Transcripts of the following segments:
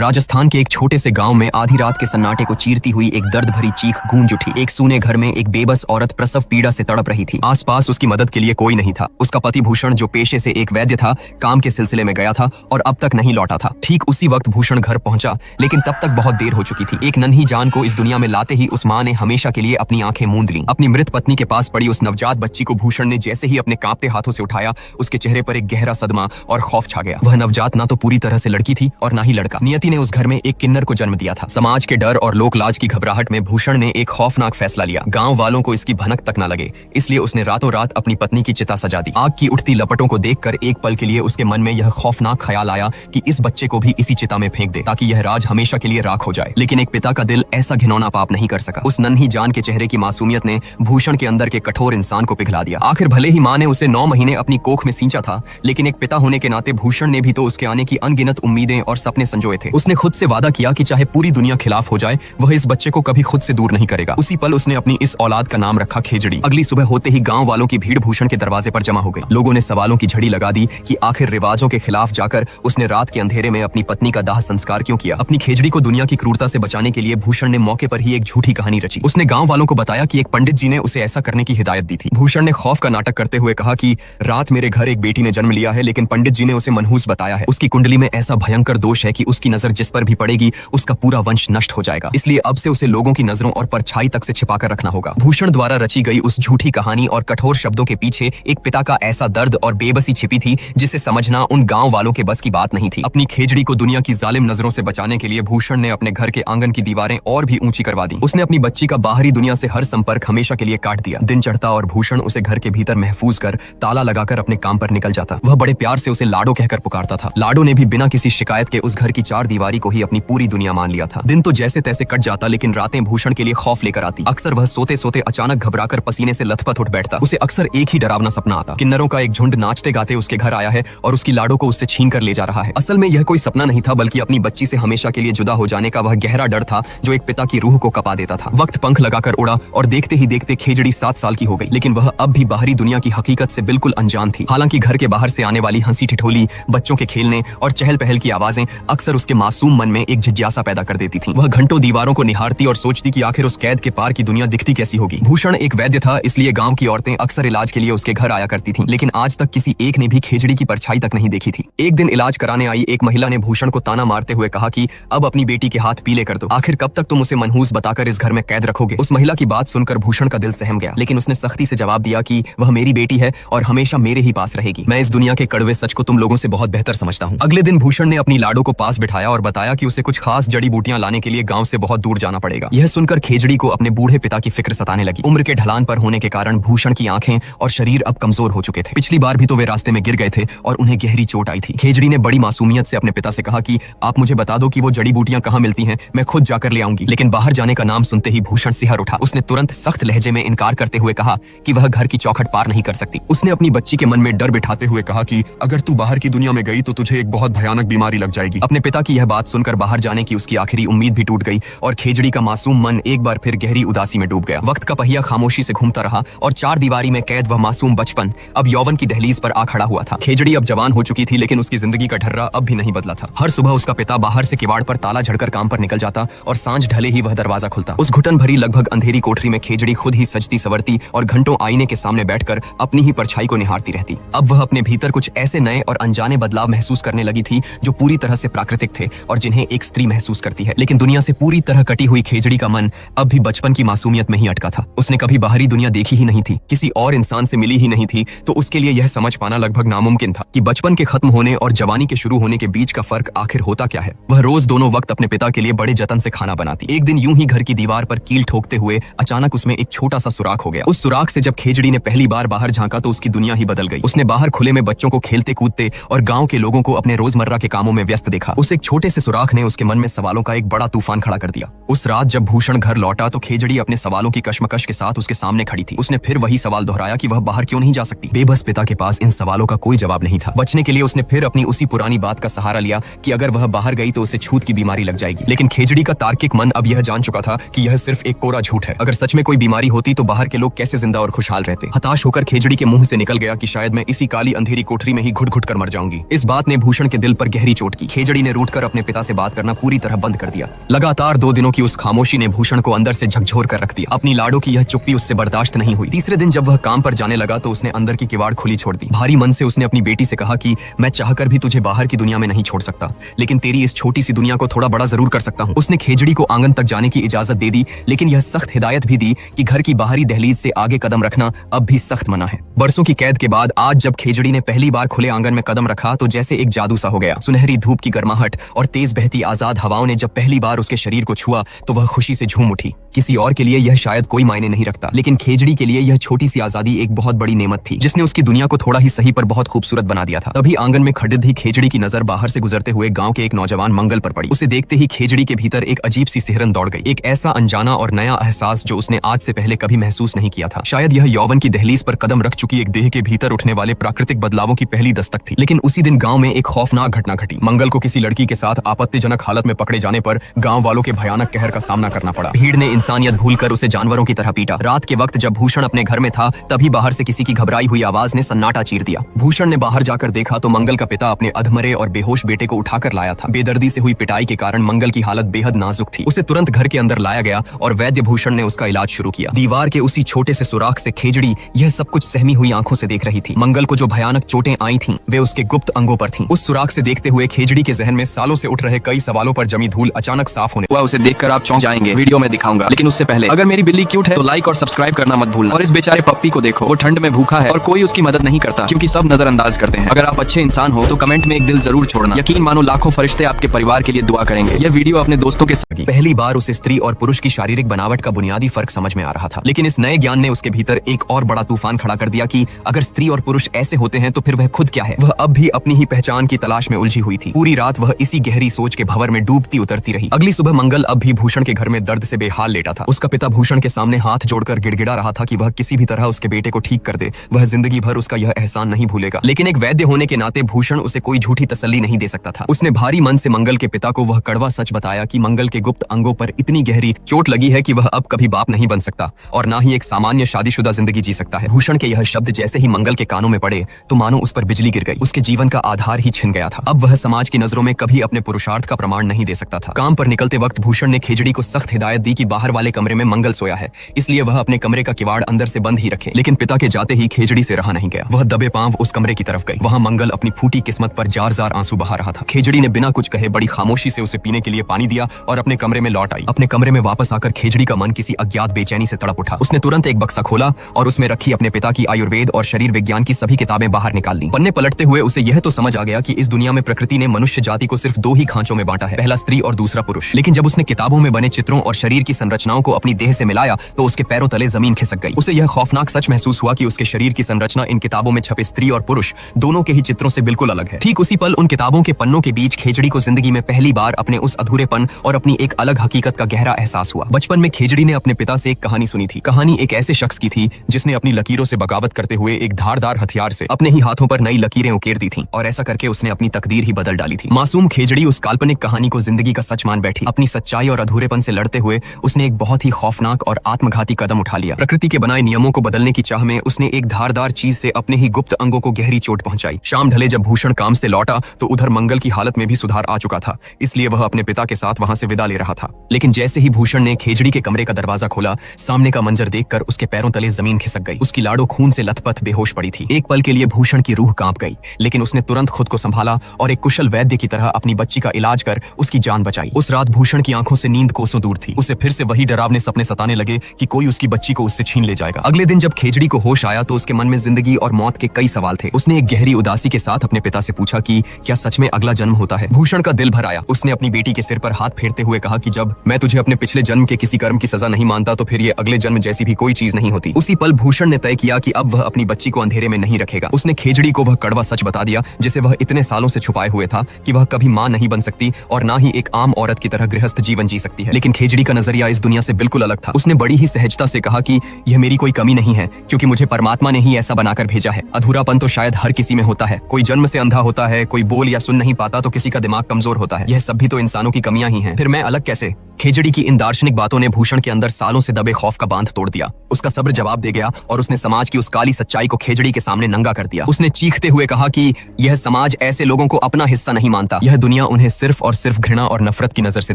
राजस्थान के एक छोटे से गांव में आधी रात के सन्नाटे को चीरती हुई एक दर्द भरी चीख गूंज उठी। एक सूने घर में एक बेबस औरत प्रसव पीड़ा से तड़प रही थी। आसपास उसकी मदद के लिए कोई नहीं था। उसका पति भूषण, जो पेशे से एक वैद्य था, काम के सिलसिले में गया था और अब तक नहीं लौटा था। ठीक उसी वक्त भूषण घर पहुंचा, लेकिन तब तक बहुत देर हो चुकी थी। एक नन्ही जान को इस दुनिया में लाते ही उस मां ने हमेशा के लिए अपनी आंखें मूंद लीं। अपनी मृत पत्नी के पास पड़ी उस नवजात बच्ची को भूषण ने जैसे ही अपने कांपते हाथों से उठाया, उसके चेहरे पर एक गहरा सदमा और खौफ छा गया। वह नवजात ना तो पूरी तरह से लड़की थी और ना ही लड़का। नियति ने उस घर में एक किन्नर को जन्म दिया था। समाज के डर और लोक लाज की घबराहट में भूषण ने एक खौफनाक फैसला लिया। गांव वालों को इसकी भनक तक न लगे, इसलिए उसने रातों रात अपनी पत्नी की चिता सजा दी। आग की उठती लपटों को देखकर एक पल के लिए उसके मन में यह खौफनाक ख्याल आया कि इस बच्चे को भी इसी चिता में फेंक दे, ताकि यह राज हमेशा के लिए राख हो जाए। लेकिन एक पिता का दिल ऐसा घिनौना पाप नहीं कर सका। उस नन्ही जान के चेहरे की मासूमियत ने भूषण के अंदर के कठोर इंसान को पिघला दिया। आखिर भले ही मां ने उसे 9 महीने अपनी कोख में सींचा था, लेकिन एक पिता होने के नाते भूषण ने भी तो उसके आने की अनगिनत उम्मीदें और सपने संजोए थे। उसने खुद से वादा किया कि चाहे पूरी दुनिया खिलाफ हो जाए, वह इस बच्चे को कभी खुद से दूर नहीं करेगा। उसी पल उसने अपनी इस औलाद का नाम रखा खेजड़ी। अगली सुबह होते ही गांव वालों की भीड़ भूषण के दरवाजे पर जमा हो गई। लोगों ने सवालों की झड़ी लगा दी कि आखिर रिवाजों के खिलाफ जाकर उसने रात के अंधेरे में अपनी पत्नी का दाह संस्कार क्यों किया। अपनी खेजड़ी को दुनिया की क्रूरता से बचाने के लिए भूषण ने मौके पर ही एक झूठी कहानी रची। उसने गांव वालों को बताया कि एक पंडित जी ने उसे ऐसा करने की हिदायत दी थी। भूषण ने खौफ का नाटक करते हुए कहा कि रात मेरे घर एक बेटी ने जन्म लिया है, लेकिन पंडित जी ने उसे मनहूस बताया है। उसकी कुंडली में ऐसा भयंकर दोष है कि उसकी नजर जिस पर भी पड़ेगी, उसका पूरा वंश नष्ट हो जाएगा। इसलिए अब से उसे लोगों की नजरों और परछाई तक से छिपाकर रखना होगा। भूषण द्वारा रची गई उस झूठी कहानी और कठोर शब्दों के पीछे एक पिता का ऐसा दर्द और बेबसी छिपी थी, जिसे समझना उन गांव वालों के बस की बात नहीं थी। अपनी खेजड़ी को दुनिया की जालिम नजरों से बचाने के लिए भूषण ने अपने घर के आंगन की दीवारें और भी ऊंची करवा दी। उसने अपनी बच्ची का बाहरी दुनिया से हर संपर्क हमेशा के लिए काट दिया। दिन चढ़ता और भूषण उसे घर के भीतर महफूज कर ताला लगाकर अपने काम पर निकल जाता। वह बड़े प्यार से उसे लाडो कहकर पुकारता था। लाडो ने भी बिना किसी शिकायत के उस घर की 4 दीवारी को ही अपनी पूरी दुनिया मान लिया था। दिन तो जैसे तैसे कट जाता, लेकिन रातें भूषण के लिए खौफ लेकर आती। अक्सर वह सोते सोते अचानक घबराकर पसीने से लथपथ उठ बैठता। उसे अक्सर एक ही डरावना सपना आता। किन्नरों का एक झुंड नाचते गाते उसके घर आया है और उसकी लाडो को उससे छीन कर ले जा रहा है। असल में यह कोई सपना नहीं था, बल्कि अपनी बच्ची से हमेशा के लिए जुदा हो जाने का वह गहरा डर था, जो एक पिता की रूह को कपा देता था। वक्त पंख लगाकर उड़ा और देखते ही देखते खेजड़ी 7 साल की हो गई, लेकिन वह अब भी बाहरी दुनिया की हकीकत से बिल्कुल अनजान थी। हालांकि घर के बाहर से आने वाली हंसी ठिठोली, बच्चों के खेलने और चहल पहल की आवाजें अक्सर उसके मासूम मन में एक जिज्ञासा पैदा कर देती थीं। वह घंटों दीवारों को निहारती और सोचती कि आखिर उस कैद के पार की दुनिया दिखती कैसी होगी। भूषण एक वैद्य था, इसलिए गांव की औरतें अक्सर इलाज के लिए उसके घर आया करती थीं, लेकिन आज तक किसी एक ने भी खेजड़ी की परछाई तक नहीं देखी थी। एक दिन इलाज कराने आई एक महिला ने भूषण को ताना मारते हुए कहा कि अब अपनी बेटी के हाथ पीले कर दो। आखिर कब तक तुम उसे मनहूस बताकर इस घर में कैद रखोगे। उस महिला की बात सुनकर भूषण का दिल सहम गया, लेकिन उसने सख्ती से जवाब दिया कि वह मेरी बेटी है और हमेशा मेरे ही पास रहेगी। मैं इस दुनिया के कड़वे सच को तुम लोगों से बहुत बेहतर समझता हूँ। अगले दिन भूषण ने अपनी लाडो को पास बिठाया और बताया कि उसे कुछ खास जड़ी बूटियां लाने के लिए गांव से बहुत दूर जाना पड़ेगा। यह सुनकर खेजड़ी को अपने बूढ़े पिता की फिक्र सताने लगी। उम्र के ढलान पर होने के कारण भूषण की आंखें और शरीर अब कमजोर हो चुके थे। पिछली बार भी तो वे रास्ते में गिर गए थे और उन्हें गहरी चोट आई थी। खेजड़ी ने बड़ी मासूमियत से अपने पिता से कहा कि आप मुझे बता दो कि वो जड़ी बूटियां कहाँ मिलती हैं, मैं खुद जाकर ले आऊंगी। लेकिन बाहर जाने का नाम सुनते ही भूषण सिहर उठा। उसने तुरंत सख्त लहजे में इनकार करते हुए कहा कि वह घर की चौखट पार नहीं कर सकती। उसने अपनी बच्ची के मन में डर बिठाते हुए कहा कि अगर तू बाहर की दुनिया में गई तो तुझे एक बहुत भयानक बीमारी लग जाएगी। अपने पिता की यह बात सुनकर बाहर जाने की उसकी आखिरी उम्मीद भी टूट गई और खेजड़ी का मासूम मन एक बार फिर गहरी उदासी में डूब गया। वक्त का पहिया खामोशी से घूमता रहा और 4 दीवारी में कैद वह मासूम बचपन अब यौवन की दहलीज पर आ खड़ा हुआ था। खेजड़ी अब जवान हो चुकी थी, लेकिन उसकी जिंदगी का ढर्रा अब भी नहीं बदला था। हर सुबह उसका पिता बाहर से किवाड़ पर ताला झड़कर काम पर निकल जाता और सांझ ढले ही वह दरवाजा खुलता। उस घुटन भरी लगभग अंधेरी कोठरी में खेजड़ी खुद ही सजती सवरती और घंटों आईने के सामने बैठकर अपनी ही परछाई को निहारती रहती। अब वह अपने भीतर कुछ ऐसे नए और अनजाने बदलाव महसूस करने लगी थी, जो पूरी तरह से प्राकृतिक थे और जिन्हें एक स्त्री महसूस करती है। लेकिन दुनिया से पूरी तरह कटी हुई खेजड़ी का मन अब भी बचपन की मासूमियत में ही अटका था। उसने कभी बाहरी दुनिया देखी ही नहीं थी, किसी और इंसान से मिली ही नहीं थी, तो उसके लिए यह समझ पाना लगभग नामुमकिन था कि बचपन के खत्म होने और जवानी के शुरू होने के बीच का फर्क आखिर होता क्या है। वह रोज दोनों वक्त अपने पिता के लिए बड़े जतन से खाना बनाती। एक दिन यूं ही घर की दीवार पर कील ठोकते हुए अचानक उसमें एक छोटा सा सुराख हो गया। उस सुराख से जब खेजड़ी ने पहली बार बाहर झांका तो उसकी दुनिया ही बदल गई। उसने बाहर खुले में बच्चों को खेलते कूदते और गांव के लोगों को अपने रोजमर्रा के कामों में व्यस्त देखा। उस एक छोटे से सुराख ने उसके मन में सवालों का एक बड़ा तूफान खड़ा कर दिया। उस रात जब भूषण घर लौटा तो खेजड़ी अपने सवालों की कश्मकश के साथ उसके सामने खड़ी थी। उसने फिर वही सवाल दोहराया कि वह बाहर क्यों नहीं जा सकती। बेबस पिता के पास इन सवालों का कोई जवाब नहीं था। बचने के लिए उसने फिर अपनी उसी पुरानी बात का सहारा लिया कि अगर वह बाहर गई तो उसे छूत की बीमारी लग जाएगी। लेकिन खेजड़ी का तार्किक मन अब यह जान चुका था कि यह सिर्फ एक कोरा झूठ है। अगर सच में कोई बीमारी होती तो बाहर के लोग कैसे जिंदा और खुशहाल रहते। हताश होकर खेजड़ी के मुंह से निकल गया कि शायद मैं इसी काली अंधेरी कोठरी में ही घुट घुट कर मर जाऊंगी। इस बात ने भूषण के दिल पर गहरी चोट की। खेजड़ी ने रूठकर अपने पिता से बात करना पूरी तरह बंद कर दिया। लगातार 2 दिनों की उस खामोशी ने भूषण को अंदर से झकझोर कर रख दिया। अपनी लाडो की यह चुप्पी उससे बर्दाश्त नहीं हुई। तीसरे दिन जब वह काम पर जाने लगा तो उसने अंदर की किवाड़ खुली छोड़ दी। भारी मन से उसने अपनी बेटी से कहा कि मैं चाहकर भी तुझे बाहर की दुनिया में नहीं छोड़ सकता, लेकिन तेरी इस छोटी सी दुनिया को थोड़ा बड़ा जरूर कर सकता हूँ। उसने खेजड़ी को आंगन तक जाने की इजाजत दे दी, लेकिन यह सख्त हिदायत भी दी कि घर की बाहरी दहलीज से आगे कदम रखना अब भी सख्त मना है। बरसों की कैद के बाद आज जब खेजड़ी ने पहली बार खुले आंगन में कदम रखा तो जैसे एक जादू सा हो गया। सुनहरी धूप की गर्माहट और तेज बहती आजाद हवाओं ने जब पहली बार उसके शरीर को छुआ तो वह खुशी से झूम उठी। किसी और के लिए यह शायद कोई मायने नहीं रखता, लेकिन खेजड़ी के लिए यह छोटी सी आजादी एक बहुत बड़ी नेमत थी, जिसने उसकी दुनिया को थोड़ा ही सही पर बहुत खूबसूरत बना दिया था। तभी आंगन में खड़े ही खेजड़ी की नजर बाहर से गुजरते हुए गांव के एक नौजवान मंगल पर पड़ी। उसे देखते ही खेजड़ी के भीतर एक अजीब सी सिहरन दौड़ गई, एक ऐसा अनजाना और नया एहसास जो उसने आज से पहले कभी महसूस नहीं किया था। शायद यह यौवन की दहलीज पर कदम रख चुकी एक देह के भीतर उठने वाले प्राकृतिक बदलावों की पहली दस्तक थी। लेकिन उसी दिन गांव में एक खौफनाक घटना घटी। मंगल को किसी लड़की के साथ आपत्तिजनक हालत में पकड़े जाने पर गांव वालों के भयानक कहर का सामना करना पड़ा। भीड़ ने इंसानियत भूलकर उसे जानवरों की तरह पीटा। रात के वक्त जब भूषण अपने घर में था तभी बाहर से किसी की घबराई हुई आवाज ने सन्नाटा चीर दिया। भूषण ने बाहर जाकर देखा तो मंगल का पिता अपने अधमरे और बेहोश बेटे को उठाकर लाया था। बेदर्दी से हुई पिटाई के कारण मंगल की हालत बेहद नाजुक थी। उसे तुरंत घर के अंदर लाया गया और वैद्य भूषण ने उसका इलाज शुरू किया। दीवार के उसी छोटे से सुराख से खेजड़ी यह सब कुछ सहमी हुई आंखों से देख रही थी। मंगल को जो भयानक चोटें आई थीं, वे उसके गुप्त अंगों पर थीं। उस सुराख से देखते हुए खेजड़ी के जहन में सालों से उठ रहे कई सवालों पर जमी धूल अचानक साफ होने उसे देखकर आप चौंक जाएंगे। वीडियो में दिखाऊंगा, लेकिन उससे पहले अगर मेरी बिल्ली क्यूट है तो लाइक और सब्सक्राइब करना मत भूलना। और इस बेचारे पप्पी को देखो, वो ठंड में भूखा है और कोई उसकी मदद नहीं करता, क्योंकि सब नजरअंदाज करते हैं। अगर आप अच्छे इंसान हो तो कमेंट में एक दिल जरूर छोड़ना। यकीन मानो लाखों फरिश्ते आपके परिवार के लिए दुआ करेंगे। यह वीडियो अपने दोस्तों के साथ। पहली बार उसे स्त्री और पुरुष की शारीरिक बनावट का बुनियादी फर्क समझ में आ रहा था, लेकिन इस नए ज्ञान ने उसके भीतर एक और बड़ा तूफान खड़ा कर दिया कि अगर स्त्री और पुरुष ऐसे होते हैं तो फिर वह खुद क्या है। वह अब भी अपनी ही पहचान की तलाश में उलझी हुई थी। पूरी रात वह इसी गहरी सोच के भंवर में डूबती उतरती रही। अगली सुबह मंगल अब भी भूषण के घर में दर्द से बेहाल लेटा था। उसका पिता भूषण के सामने हाथ जोड़कर गिड़गिड़ा रहा था कि वह किसी भी तरह उसके बेटे को ठीक कर दे। वह जिंदगी भर उसका यह एहसान नहीं भूलेगा। लेकिन एक वैद्य होने के नाते भूषण उसे कोई झूठी तसल्ली नहीं दे सकता था। उसने भारी मन से मंगल के पिता को वह कड़वा सच बताया कि मंगल के गुप्त अंगों पर इतनी गहरी चोट लगी है कि वह अब कभी बाप नहीं बन सकता और ना ही एक सामान्य शादीशुदा जिंदगी जी सकता है। भूषण के यह शब्द जैसे ही मंगल के कानों में पड़े तो मानो उस पर बिजली गिर गई। उसके जीवन का आधार ही छिन गया था। अब वह समाज की नजरों में कभी अपने पुरुषार्थ का प्रमाण नहीं दे सकता था। काम पर निकलते वक्त भूषण ने खेजड़ी को सख्त हिदायत दी कि बाहर वाले कमरे में मंगल सोया है, इसलिए वह अपने कमरे का किवाड़ अंदर से बंद ही रखे। लेकिन पिता के जाते ही खेजड़ी से रहा नहीं गया। वह दबे पांव उस कमरे की तरफ गई। वहां मंगल अपनी फूटी किस्मत पर जार जार आंसू बहा रहा था। खेजड़ी ने बिना कुछ कहे बड़ी खामोशी से उसे पीने के लिए पानी दिया और अपने कमरे में लौट आई। अपने कमरे में वापस आकर खेजड़ी का मन किसी अज्ञात बेचैनी से तड़प उठा। उसने तुरंत एक बक्सा खोला और उसमें रखी अपने पिता की आयुर्वेद और शरीर विज्ञान की सभी किताबें बाहर निकाल ली। पन्ने पलटते हुए उसे यह तो समझ आ गया कि इस दुनिया में प्रकृति ने मनुष्य जाति को सिर्फ 2 ही खांचों में बांटा है, पहला स्त्री और दूसरा पुरुष। लेकिन जब उसने किताबों में बने चित्रों और शरीर की संरचनाओं को अपनी देह से मिलाया तो उसके पैरों तले जमीन खिसक गई। उसे यह खौफनाक सच महसूस हुआ कि उसके शरीर की संरचना इन किताबों में छपे स्त्री और पुरुष दोनों के ही चित्रों से बिल्कुल अलग है। ठीक उसी पल उन किताबों के पन्नों के बीच खेजड़ी को जिंदगी में पहली बार अपने उस अधूरेपन और अपनी एक अलग हकीकत का गहरा एहसास हुआ। बचपन में खेजड़ी ने अपने पिता से एक कहानी सुनी थी। कहानी एक ऐसे शख्स की थी जिसने अपनी लकीरों से बगावत करते हुए एक धारदार हथियार से अपने ही हाथों पर नई लकीरें उकेर दी थीं और ऐसा करके उसने अपनी तकदीर ही बदल डाली थी। मासूम खेजड़ी उस काल्पनिक कहानी को जिंदगी का सच मान बैठी। अपनी सच्चाई और अधूरेपन से लड़ते हुए उसने एक बहुत ही खौफनाक और आत्मघाती कदम उठा लिया। प्रकृति के बनाए नियमों को बदलने की चाह में उसने एक धारदार चीज से अपने ही गुप्त अंगों को गहरी चोट पहुंचाई। शाम ढले जब भूषण काम से लौटा तो उधर मंगल की हालत में भी सुधार आ चुका था, इसलिए वह अपने पिता के साथ वहां से विदा ले रहा था। लेकिन जैसे ही भूषण ने खेजड़ी के कमरे का दरवाजा खोला, सामने का मंजर देखकर उसके पैरों तले जमीन खिसक गई। उसकी लाडो खून से लथपथ बेहोश पड़ी थी। एक पल के लिए भूषण की रूह कांप गई, लेकिन उसने तुरंत खुद को संभाला और एक कुशल वैद्य की तरह अपनी बच्ची का इलाज कर उसकी जान बचाई। उस रात भूषण की आंखों से नींद कोसों दूर थी। उसे फिर से वही डरावने सपने सताने लगे कि कोई उसकी बच्ची को उससे छीन ले जाएगा। अगले दिन जब खेजड़ी को होश आया तो उसके मन में जिंदगी और मौत के कई सवाल थे। उसने एक गहरी उदासी के साथ अपने पिता से पूछा कि क्या सच में अगला जन्म होता है। भूषण का दिल भर आया। उसने अपनी बेटी के सिर पर हाथ फेरते हुए कहा कि जब मैं तुझे अपने पिछले जन्म के किसी कर्म की सजा नहीं मानता तो फिर ये अगले जन्म जैसी भी कोई चीज नहीं होती। उसी पल भूषण ने तय किया कि अब वह अपनी बच्ची को अंधेरे में नहीं रखेगा। उसने खेजड़ी को वह कड़वा सच बता दिया जिसे वह इतने सालों से छुपाए हुए था कि वह कभी मां नहीं बन सकती और ना ही एक आम औरत की तरह गृहस्थ जीवन जी सकती है। लेकिन खेजड़ी का नजरिया इस दुनिया से बिल्कुल अलग था। उसने बड़ी ही सहजता से कहा कि यह मेरी कोई कमी नहीं है, क्योंकि मुझे परमात्मा ने ही ऐसा बनाकर भेजा है। अधूरापन तो शायद हर किसी में होता है। कोई जन्म से अंधा होता है, कोई बोल या सुन नहीं पाता तो किसी का दिमाग कमजोर होता है। यह सब भी तो इंसानों की कमियां ही हैं। फिर मैं अलग कैसे? खेजड़ी की इन दार्शनिक बातों ने भूषण के अंदर सालों से दबे खौफ का बांध तोड़ दिया। उसका सब्र जवाब दे गया और उसने समाज की उस काली सच्चाई को खेजड़ी के सामने नंगा कर दिया। उसने चीखते हुए कहा कि यह समाज ऐसे लोगों को अपना हिस्सा नहीं मानता। यह दुनिया उन्हें सिर्फ और सिर्फ घृणा और नफरत की नजर से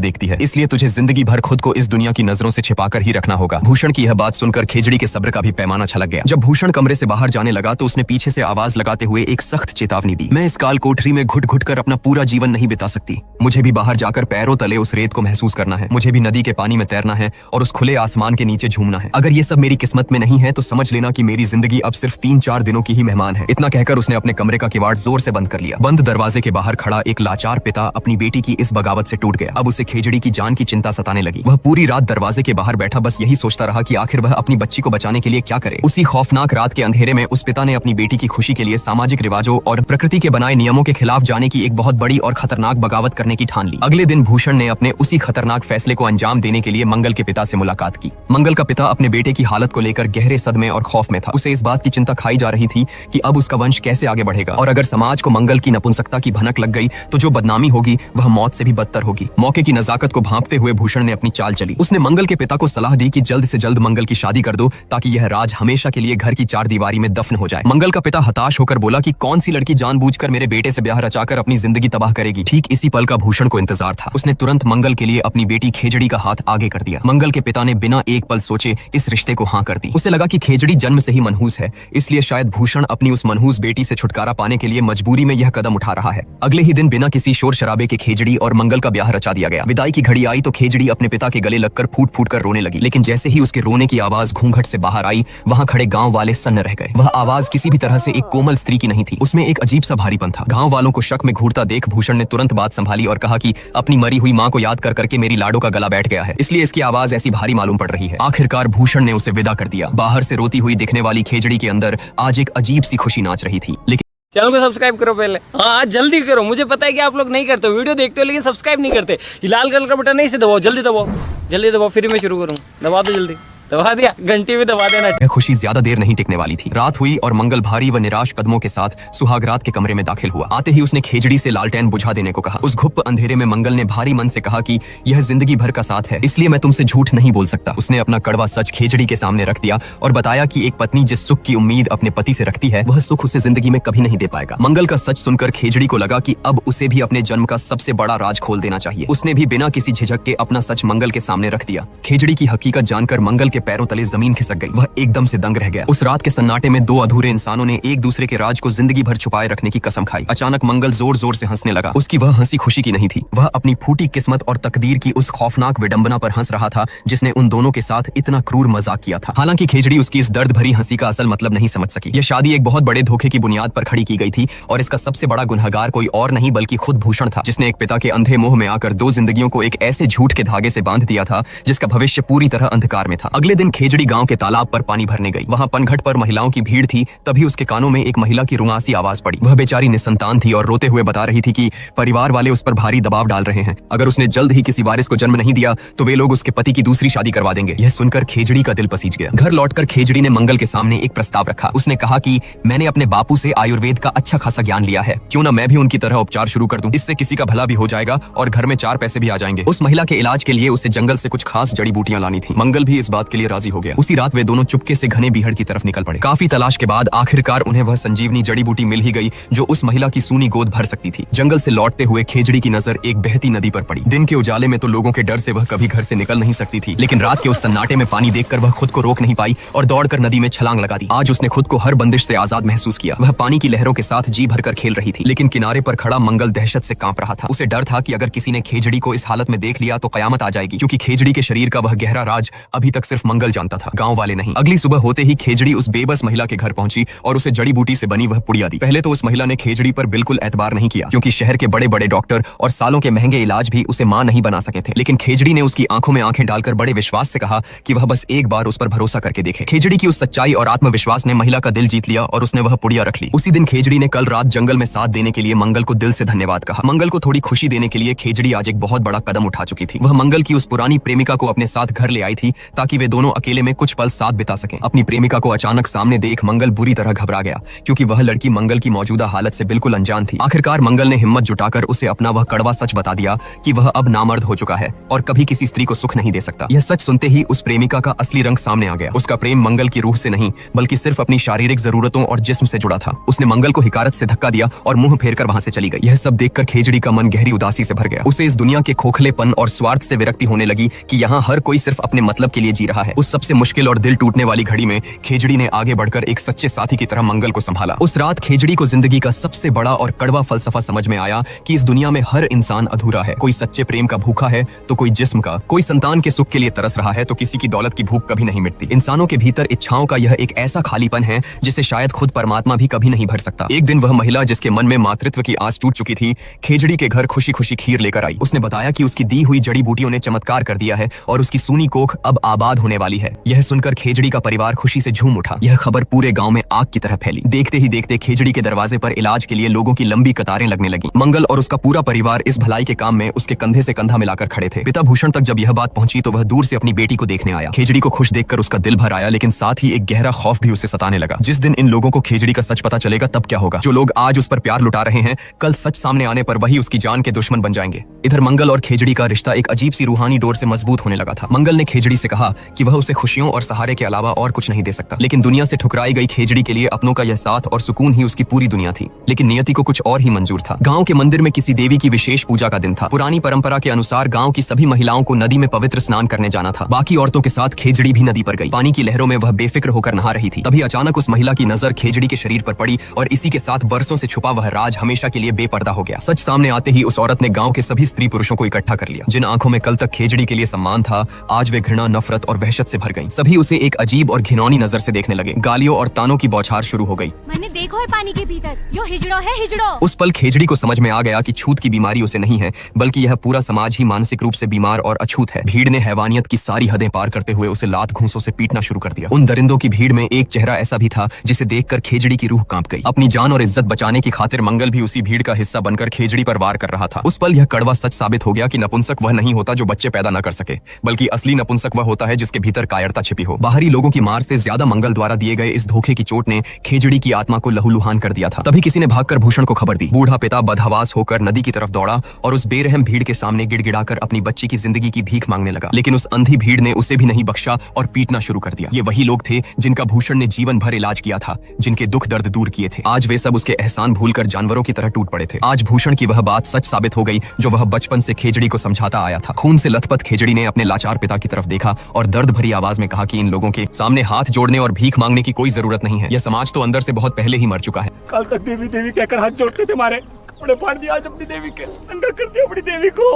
देखती है, इसलिए तुझे जिंदगी भर खुद को इस दुनिया की नजरों से छिपाकर ही रखना होगा। भूषण की यह बात सुनकर खेजड़ी के सब्र का भी पैमाना छलक गया। जब भूषण कमरे से बाहर जाने लगा तो उसने पीछे से आवाज लगाते हुए एक सख्त चेतावनी दी। मैं इस काल कोठरी में घुट घुट कर अपना पूरा जीवन नहीं बिता सकती। मुझे भी बाहर जाकर पैरों तले उस रेत को महसूस करना है। मुझे भी नदी के पानी में तैरना है और उस खुले आसमान के नीचे झूमना है। अगर ये सब मेरी किस्मत में नहीं है तो समझ लेना कि मेरी जिंदगी अब सिर्फ 3-4 दिनों की ही मेहमान है। इतना कहकर उसने अपने कमरे का किवाड़ जोर से बंद कर लिया। बंद दरवाजे के बाहर खड़ा एक लाचार पिता अपनी बेटी की इस बगावत से टूट गया। अब उसे खेजड़ी की जान की चिंता सताने लगी। वह पूरी रात दरवाजे के बाहर बैठा बस यही सोचता रहा कि आखिर वह अपनी बच्ची को बचाने के लिए क्या करे। उसी खौफनाक रात के अंधेरे में उस पिता ने अपनी बेटी की खुशी के लिए सामाजिक रिवाजों और प्रकृति के बनाए नियमों के खिलाफ जाने की एक बहुत बड़ी और खतरनाक बगावत करने की ठान ली। अगले दिन भूषण ने अपने उसी खतरनाक फैसले को अंजाम देने के लिए मंगल के पिता से मुलाकात की। मंगल का पिता अपने बेटे की हालत को लेकर गहरे सदमे और खौफ में था। उसे इस बात की चिंता खाई जा रही थी कि अब उसका वंश कैसे आगे बढ़ेगा और अगर समाज को मंगल की नपुंसकता की भनक लग गई तो जो बदनामी होगी वह मौत से भी बदतर होगी। मौके की नजाकत को भांपते हुए भूषण ने अपनी चाल चली। उसने मंगल के पिता को सलाह दी कि जल्द से जल्द मंगल की शादी कर दो ताकि यह राज हमेशा के लिए घर की चारदीवारी में दफन हो जाए। मंगल का पिता हताश होकर बोला कि कौन सी लड़की जानबूझकर मेरे बेटे से ब्याह रचाकर अपनी जिंदगी तबाह करेगी। ठीक इसी पल का भूषण को इंतजार था। उसने तुरंत मंगल के लिए अपनी बेटी खेजड़ी का हाथ आगे कर दिया। मंगल के पिता ने बिना एक पल सोचे इस रिश्ते को हाँ कर दी। उसे लगा कि खेजड़ी जन्म से ही मनहूस है, इसलिए शायद भूषण अपनी उस मनहूस बेटी से छुटकारा पाने के लिए मजबूरी में यह कदम उठा रहा है। अगले ही दिन बिना किसी शोर शराबे के खेजड़ी और मंगल का ब्याह रचा दिया गया। विदाई की घड़ी आई तो खेजड़ी अपने पिता के गले लगकर फूट फूट कर रोने लगी, लेकिन जैसे ही उसके रोने की आवाज घूंघट से बाहर आई वहां खड़े गांव वाले सन्न रह गए। वह आवाज किसी भी तरह से एक कोमल स्त्री की नहीं थी, उसमें एक अजीब सा भारीपन था। गांव वालों को शक में घूरता देख भूषण ने तुरंत बात संभाली और कहा कि अपनी मरी हुई मां को याद कर करके मेरी लाडो का गला बैठ गया है, इसलिए इसकी आवाज ऐसी भारी मालूम पड़ रही है। आखिरकार भूषण ने उसे विदा कर दिया। बाहर से रोती हुई दिखने वाली खेजड़ी के अंदर आज एक अजीब सी खुशी नाच रही थी। लेकिन चैनल को सब्सक्राइब करो पहले। हाँ जल्दी करो, मुझे पता है कि आप लोग नहीं करते, वीडियो देखते हो लेकिन सब्सक्राइब नहीं करते। ये लाल कलर का बटन नहीं से दबाओ, जल्दी दबाओ, जल्दी दबाओ, फिर मैं शुरू करूँ। दबा दो जल्दी, दबा दिया, घंटी भी दबा देना। यह खुशी ज्यादा देर नहीं टिकने वाली थी। रात हुई और मंगल भारी व निराश कदमों के साथ सुहागरात के कमरे में दाखिल हुआ। आते ही उसने खेजड़ी से लालटेन बुझा देने को कहा। उस घुप्प अंधेरे में मंगल ने भारी मन से कहा कि यह जिंदगी भर का साथ है, इसलिए मैं तुमसे झूठ नहीं बोल सकता। उसने अपना कड़वा सच खेजड़ी के सामने रख दिया और बताया कि एक पत्नी जिस सुख की उम्मीद अपने पति से रखती है वह सुख उसे जिंदगी में कभी नहीं दे पाएगा। मंगल का सच सुनकर खेजड़ी को लगा कि अब उसे भी अपने जन्म का सबसे बड़ा राज खोल देना चाहिए। उसने भी बिना किसी झिझक के अपना सच मंगल के सामने रख दिया। खेजड़ी की हकीकत जानकर मंगल के पैरों तले जमीन खिसक गई। वह एकदम से दंग रह गया। उस रात के सन्नाटे में दो अधूरे इंसानों ने एक दूसरे के राज को जिंदगी भर छुपाए रखने की कसम खाई। अचानक मंगल जोर जोर से हंसने लगा। उसकी वह हंसी खुशी की नहीं थी, वह अपनी फूटी किस्मत और तकदीर की उस खौफनाक विडंबना पर हंस रहा था जिसने उन दोनों के साथ इतना क्रूर मजाक किया था। हालांकि खेजड़ी उसकी इस दर्द भरी हंसी का असल मतलब नहीं समझ सकी। यह शादी एक बहुत बड़े धोखे की बुनियाद पर खड़ी की गई थी और इसका सबसे बड़ा गुनहगार कोई और नहीं बल्कि खुद भूषण था, जिसने एक पिता के अंधे मोह में आकर दो जिंदगियों को एक ऐसे झूठ के धागे से बांध दिया था जिसका भविष्य पूरी तरह अंधकार में था। अगले दिन खेजड़ी गांव के तालाब पर पानी भरने गई। वहां पनघट पर महिलाओं की भीड़ थी। तभी उसके कानों में एक महिला की रुआसी आवाज पड़ी। वह बेचारी निसंतान थी और रोते हुए बता रही थी कि परिवार वाले उस पर भारी दबाव डाल रहे हैं। अगर उसने जल्द ही किसी वारिस को जन्म नहीं दिया तो वे लोग उसके पति की दूसरी शादी करवा देंगे। यह सुनकर खेजड़ी का दिल पसीज गया। घर लौटकर खेजड़ी ने मंगल के सामने एक प्रस्ताव रखा। उसने कहा कि मैंने अपने बापू से आयुर्वेद का अच्छा खासा ज्ञान लिया है, क्यों ना मैं भी उनकी तरह उपचार शुरू कर दूं। इससे किसी का भला भी हो जाएगा और घर में 4 पैसे भी आ जाएंगे। उस महिला के इलाज के लिए उसे जंगल से कुछ खास जड़ी बूटियां लानी थी। मंगल भी इस बात के लिए राजी हो गया। उसी रात वे दोनों चुपके से घने बीहड़ की तरफ निकल पड़े। काफी तलाश के बाद आखिरकार उन्हें वह संजीवनी जड़ी बूटी मिल ही गई जो उस महिला की सूनी गोद भर सकती थी। जंगल से लौटते हुए खेजड़ी की नजर एक बहती नदी पर पड़ी। दिन के उजाले में तो लोगों के डर से वह कभी घर से निकल नहीं सकती थी, लेकिन रात के उस सन्नाटे में पानी देखकर वह खुद को रोक नहीं पाई और दौड़कर नदी में छलांग लगा दी। आज उसने खुद को हर बंदिश से आजाद महसूस किया। वह पानी की लहरों के साथ जी भरकर खेल रही थी, लेकिन किनारे पर खड़ा मंगल दहशत से कांप रहा था। उसे डर था कि अगर किसी ने खेजड़ी को इस हालत में देख लिया तो कयामत आ जाएगी, क्योंकि खेजड़ी के शरीर का वह गहरा राज अभी तक सिर्फ मंगल जानता था, गांव वाले नहीं। अगली सुबह होते ही खेजड़ी उस बेबस महिला के घर पहुंची और उसे जड़ी बूटी से बनी वह पुड़िया दी। पहले तो उस महिला ने खेजड़ी पर बिल्कुल एतबार नहीं किया, क्योंकि शहर के बड़े बड़े डॉक्टर और सालों के महंगे इलाज भी उसे मां नहीं बना सके थे। लेकिन खेजड़ी ने उसकी आंखों में आंखें डालकर बड़े विश्वास से कहा कि वह बस एक बार उस पर भरोसा करके देखे। खेजड़ी की उस सच्चाई और आत्मविश्वास ने महिला का दिल जीत लिया और उसने वह पुड़िया रख ली। उसी दिन खेजड़ी ने कल रात जंगल में साथ देने के लिए मंगल को दिल से धन्यवाद कहा। मंगल को थोड़ी खुशी देने के लिए खेजड़ी आज एक बहुत बड़ा कदम उठा चुकी थी। वह मंगल की उस पुरानी प्रेमिका को अपने साथ घर ले आई थी ताकि वे दोनों अकेले में कुछ पल साथ बिता सकें। अपनी प्रेमिका को अचानक सामने देख मंगल बुरी तरह घबरा गया, क्योंकि वह लड़की मंगल की मौजूदा हालत से बिल्कुल अनजान थी। आखिरकार मंगल ने हिम्मत जुटाकर उसे अपना वह कड़वा सच बता दिया कि वह अब नामर्द हो चुका है और कभी किसी स्त्री को सुख नहीं दे सकता। यह सच सुनते ही उस प्रेमिका का असली रंग सामने आ गया। उसका प्रेम मंगल की रूह से नहीं बल्कि सिर्फ अपनी शारीरिक जरूरतों और जिस्म से जुड़ा था। उसने मंगल को हिकारत से धक्का दिया और मुंह फेरकर वहां से चली गई। यह सब देखकर खेजड़ी का मन गहरी उदासी से भर गया। उसे इस दुनिया के खोखलेपन और स्वार्थ से विरक्ति होने लगी कि यहाँ हर कोई सिर्फ अपने मतलब के लिए जी रहा है। उस सबसे मुश्किल और दिल टूटने वाली घड़ी में खेजड़ी ने आगे बढ़कर एक सच्चे साथी की तरह मंगल को संभाला। उस रात खेजड़ी को जिंदगी का सबसे बड़ा और कड़वा फलसफा समझ में आया कि इस दुनिया में हर इंसान अधूरा है। कोई सच्चे प्रेम का भूखा है तो कोई जिस्म का, कोई संतान के सुख के लिए तरस रहा है तो किसी की दौलत की भूख कभी नहीं मिटती। इंसानों के भीतर इच्छाओं का यह एक ऐसा खालीपन है जिसे शायद खुद परमात्मा भी कभी नहीं भर सकता। एक दिन वह महिला जिसके मन में मातृत्व की आस टूट चुकी थी, खेजड़ी के घर खुशी खुशी खीर लेकर आई। उसने बताया कि उसकी दी हुई जड़ी बूटियों ने चमत्कार कर दिया है और उसकी सूनी कोख अब आबाद होने वाली है। यह सुनकर खेजड़ी का परिवार खुशी से झूम उठा। यह खबर पूरे गांव में आग की तरह फैली। देखते ही देखते खेजड़ी के दरवाजे पर इलाज के लिए लोगों की लंबी कतारें लगने लगी। मंगल और उसका पूरा परिवार इस भलाई के काम में उसके कंधे से कंधा मिलाकर खड़े थे। पिता भूषण तक जब यह बात पहुंची तो वह दूर से अपनी बेटी को देखने आया। खेजड़ी को खुश देखकर उसका दिल भर आया, लेकिन साथ ही एक गहरा खौफ भी उसे सताने लगा। जिस दिन इन लोगों को खेजड़ी का सच पता चलेगा तब क्या होगा? जो लोग आज उस पर प्यार लुटा रहे हैं, कल सच सामने आने पर वही उसकी जान के दुश्मन बन जाएंगे। इधर मंगल और खेजड़ी का रिश्ता एक अजीब सी रूहानी डोर से मजबूत होने लगा था। मंगल ने खेजड़ी से कहा कि वह उसे खुशियों और सहारे के अलावा और कुछ नहीं दे सकता, लेकिन दुनिया से ठुकराई गई खेजड़ी के लिए अपनों का यह साथ और सुकून ही उसकी पूरी दुनिया थी। लेकिन नियति को कुछ और ही मंजूर था। गांव के मंदिर में किसी देवी की विशेष पूजा का दिन था। पुरानी परंपरा के अनुसार गांव की सभी महिलाओं को नदी में पवित्र स्नान करने जाना था। बाकी औरतों के साथ खेजड़ी भी नदी पर गई। पानी की लहरों में वह बेफिक्र होकर नहा रही थी। तभी अचानक उस महिला की नजर खेजड़ी के शरीर पर पड़ी और इसी के साथ बरसों से छुपा वह राज हमेशा के लिए बेपर्दा हो गया। सच सामने आते ही उस औरत ने गांव के सभी स्त्री पुरुषों को इकट्ठा कर लिया। जिन आंखों में कल तक खेजड़ी के लिए सम्मान था, आज वे घृणा, नफरत और वहशत से भर गईं। सभी उसे एक अजीब और घिनौनी नजर से देखने लगे। गालियों और तानों की बौछार शुरू हो गई। मैंने देखो है पानी के भीतर, यो हिजड़ो है हिजड़ो। उस पल खेजड़ी को समझ में आ गया कि छूत की बीमारी उसे नहीं है, बल्कि यह पूरा समाज ही मानसिक रूप से बीमार और अछूत है। भीड़ ने हैवानियत की सारी हदें पार करते हुए उसे लात घूंसों से पीटना शुरू कर दिया। उन दरिंदों की भीड़ में एक चेहरा ऐसा भी था जिसे देखकर खेजड़ी की रूह कांप गई। अपनी जान और इज्जत बचाने की खातिर मंगल भी उसी भीड़ का हिस्सा बनकर खेजड़ी पर वार कर रहा था। उस पल यह कड़वा सच साबित हो गया कि नपुंसक वह नहीं होता जो बच्चे पैदा न कर सके, बल्कि असली नपुंसक वह होता है जिसके भीतर कायरता छिपी हो। बाहरी लोगों की मार से ज्यादा मंगल द्वारा दिए गए इस धोखे की चोट ने खेजड़ी की आत्मा को लहूलुहान कर दिया था। तभी किसी ने भागकर भूषण को खबर दी। बूढ़ा पिता बदहवास होकर नदी की तरफ दौड़ा और उस बेरहम भीड़ के सामने गिड़गिड़ाकर अपनी बच्ची की जिंदगी की भीख मांगने लगा। लेकिन उस अंधी भीड़ ने उसे भी नहीं बख्शा और पीटना शुरू कर दिया। ये वही लोग थे जिनका भूषण ने जीवन भर इलाज किया था, जिनके दुख दर्द दूर किए थे। आज वे सब उसके एहसान भूलकर जानवरों की तरह टूट पड़े थे। आज भूषण की वह बात सच साबित हो गई जो वह बचपन से खेजड़ी को समझाता आया था। खून से लथपथ खेजड़ी ने अपने लाचार पिता की तरफ देखा और दर्द भरी आवाज में कहा कि इन लोगों के सामने हाथ जोड़ने और भीख मांगने की कोई जरूरत नहीं है। यह समाज तो अंदर से बहुत पहले ही मर चुका है। कल तक देवी देवी कहकर हाथ जोड़ते थे, मारे कपड़े फाड़ दिया आज अपनी देवी के, नंगा कर दिया अपनी देवी को।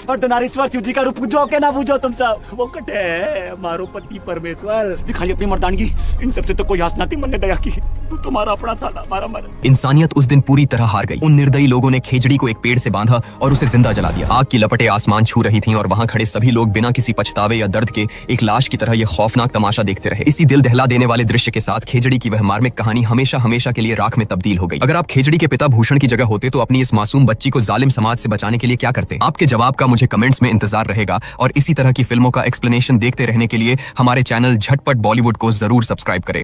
अर्धनारीश्वर शिव जी का रूप पूजो के ना पूजो तुम सब, वो कटे है मारो पति परमेश्वर। दिखाई अपनी मर्दानगी, इन सबसे तो कोई आस ना थी, मन ने दया की। तू तुम्हारा अपना था, हमारा मर। इंसानियत उस दिन पूरी तरह हार गई। उन निर्दयी लोगों ने खेजड़ी को एक पेड़ से बांधा और उसे जिंदा जला दिया। आग की लपटें आसमान छू रही थीं और वहां खड़े सभी लोग बिना किसी पछतावे या दर्द के एक लाश की तरह यह खौफनाक तमाशा देखते रहे। इसी दिल दहला देने वाले दृश्य के साथ खेजड़ी की वह मार्मिक कहानी हमेशा हमेशा के लिए राख में तब्दील हो गई। अगर आप खेजड़ी के पिता भूषण की जगह होते तो अपनी इस मासूम बच्ची को जालिम समाज से बचाने के लिए क्या करते? आपके जवाब का मुझे कमेंट्स में इंतजार रहेगा और इसी तरह की फिल्मों का एक्सप्लेनेशन देखते रहने के लिए हमारे चैनल झटपट बॉलीवुड को जरूर सब्सक्राइब करें।